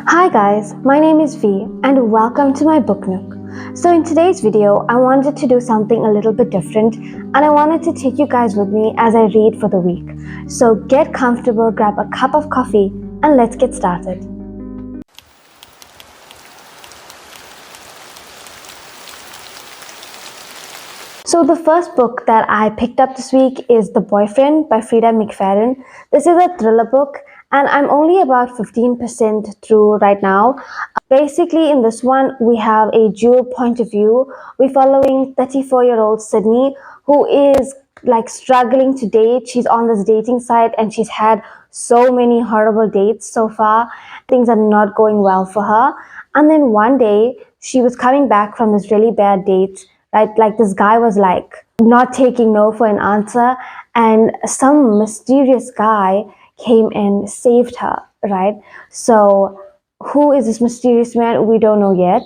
Hi guys, my name is V and welcome to my book nook. So in today's video, I wanted to do something a little bit different and I wanted to take you guys with me as I read for the week. So get comfortable, grab a cup of coffee and let's get started. So the first book that I picked up this week is The Boyfriend by Frida McFadden. This is a thriller book and I'm only about 15% through right now. Basically in this one we have a dual point of view. We're following 34-year-old Sydney who is like struggling to date. She's on this dating site and she's had so many horrible dates so far. Things are not going well for her. And then one day she was coming back from this really bad date. Right, like this guy was like not taking no for an answer, and some mysterious guy came and saved her, right? So who is this mysterious man? We don't know yet.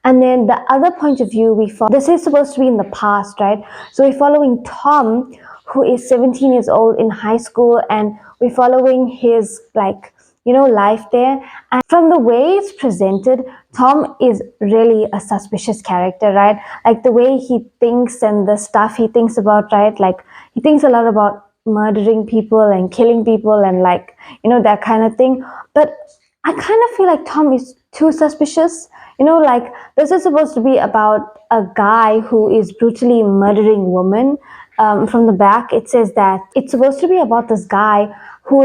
And then the other point of view we follow, this is supposed to be in the past, right? So we're following Tom, who is 17 years old in high school, and we're following his life there. And from the way it's presented, Tom is really a suspicious character, right? Like the way he thinks and the stuff he thinks about, right? Like he thinks a lot about murdering people and killing people and that kind of thing. But I kind of feel like Tom is too suspicious. Like this is supposed to be about a guy who is brutally murdering women. From the back, it says that it's supposed to be about this guy who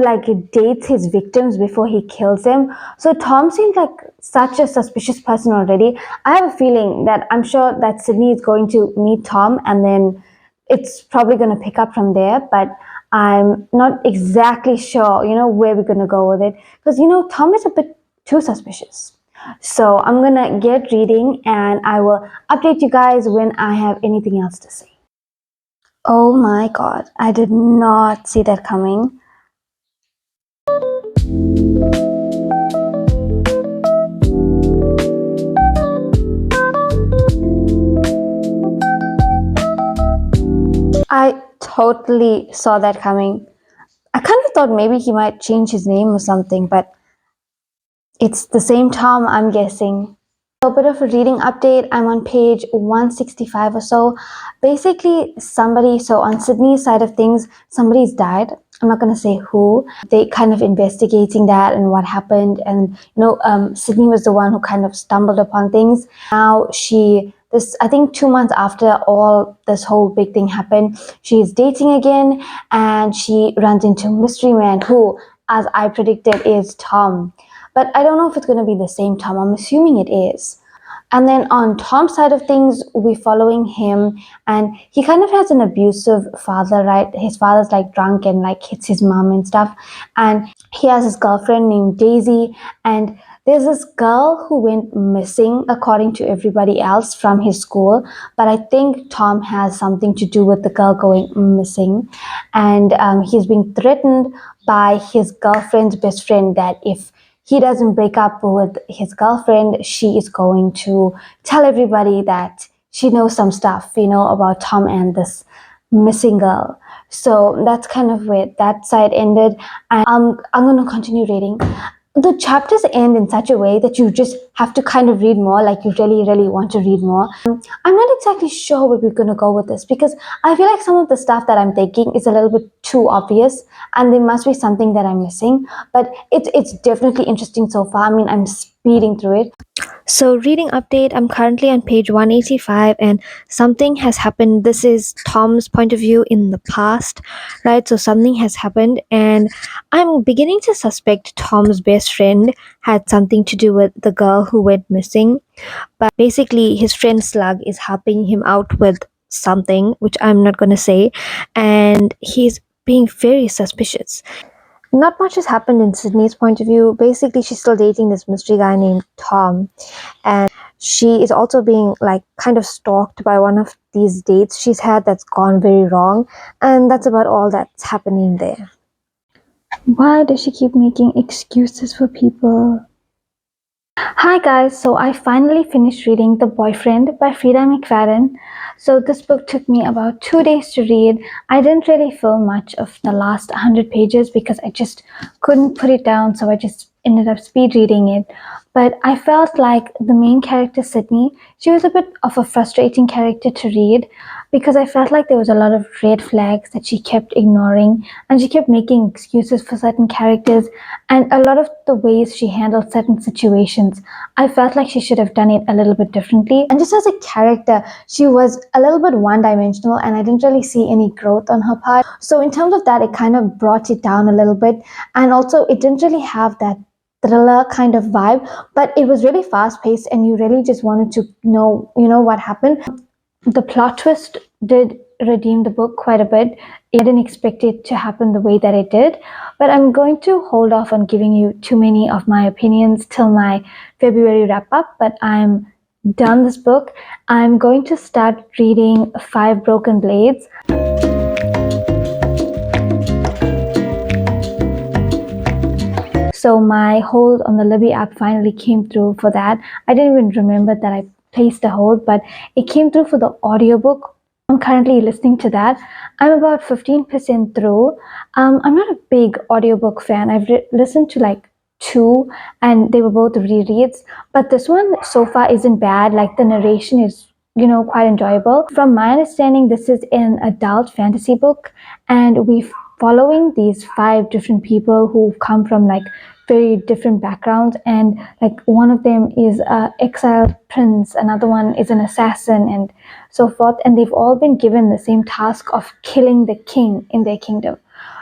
dates his victims before he kills them. So Tom seems like such a suspicious person already. I have a feeling that I'm sure that Sydney is going to meet Tom and then it's probably going to pick up from there, but I'm not exactly sure, where we're going to go with it because, Tom is a bit too suspicious. So I'm going to get reading and I will update you guys when I have anything else to say. Oh my God, I did not see that coming. I totally saw that coming. I kind of thought maybe he might change his name or something, but it's the same Tom, I'm guessing. A bit of a reading update. I'm on page 165 or so. Basically, so on Sydney's side of things, somebody's died. I'm not going to say who. They kind of investigating that and what happened. And, Sydney was the one who kind of stumbled upon things. Now I think 2 months after all this whole big thing happened, she's dating again and she runs into Mystery Man who, as I predicted, is Tom. But I don't know if it's going to be the same Tom. I'm assuming it is. And then on Tom's side of things, we're following him and he kind of has an abusive father, right? His father's drunk and hits his mom and stuff. And he has his girlfriend named Daisy, and there's this girl who went missing according to everybody else from his school, but I think Tom has something to do with the girl going missing. And he's being threatened by his girlfriend's best friend that if he doesn't break up with his girlfriend, she is going to tell everybody that she knows some stuff, about Tom and this missing girl. So that's kind of where that side ended. And I'm going to continue reading. The chapters end in such a way that you just have to kind of read more, like you really, really want to read more. I'm not exactly sure where we're going to go with this because I feel like some of the stuff that I'm thinking is a little bit too obvious and there must be something that I'm missing, but it's definitely interesting so far. I mean, I'm speeding through it. So reading update, I'm currently on page 185 and something has happened. This is Tom's point of view in the past, right? So something has happened and I'm beginning to suspect Tom's best friend had something to do with the girl who went missing. But basically his friend Slug is helping him out with something, which I'm not going to say, and he's being very suspicious. Not much has happened in Sydney's point of view. Basically, she's still dating this mystery guy named Tom. And she is also being kind of stalked by one of these dates she's had that's gone very wrong. And that's about all that's happening there. Why does she keep making excuses for people? Hi guys, so I finally finished reading The Boyfriend by Frida McFadden. So this book took me about 2 days to read. I didn't really feel much of the last 100 pages because I just couldn't put it down, so I just ended up speed reading it. But I felt like the main character, Sydney, she was a bit of a frustrating character to read because I felt like there was a lot of red flags that she kept ignoring, and she kept making excuses for certain characters, and a lot of the ways she handled certain situations, I felt like she should have done it a little bit differently. And just as a character, she was a little bit one dimensional, and I didn't really see any growth on her part. So, in terms of that, it kind of brought it down a little bit. And also, it didn't really have that thriller kind of vibe, but it was really fast paced, and you really just wanted to know what happened. The plot twist did redeem the book quite a bit. I didn't expect it to happen the way that it did, but I'm going to hold off on giving you too many of my opinions till my February wrap up. But I'm done this book. I'm going to start reading Five Broken Blades. So my hold on the Libby app finally came through for that. I didn't even remember that I placed a hold, but it came through for the audiobook. I'm currently listening to that. I'm about 15% through. I'm not a big audiobook fan. I've listened to like two, and they were both rereads. But this one so far isn't bad. Like the narration is quite enjoyable. From my understanding, this is an adult fantasy book, and we're following these five different people who come from like very different backgrounds, and like one of them is a exiled prince, another one is an assassin, and so forth, and they've all been given the same task of killing the king in their kingdom.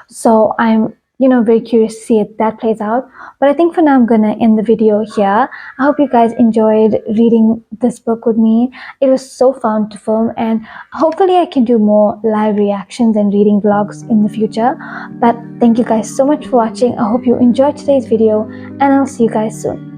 So I'm very curious to see if that plays out. But I think for now I'm gonna end the video here. I hope you guys enjoyed reading this book with me. It was so fun to film, and hopefully I can do more live reactions and reading vlogs in the future. But thank you guys so much for watching. I hope you enjoyed today's video, and I'll see you guys soon.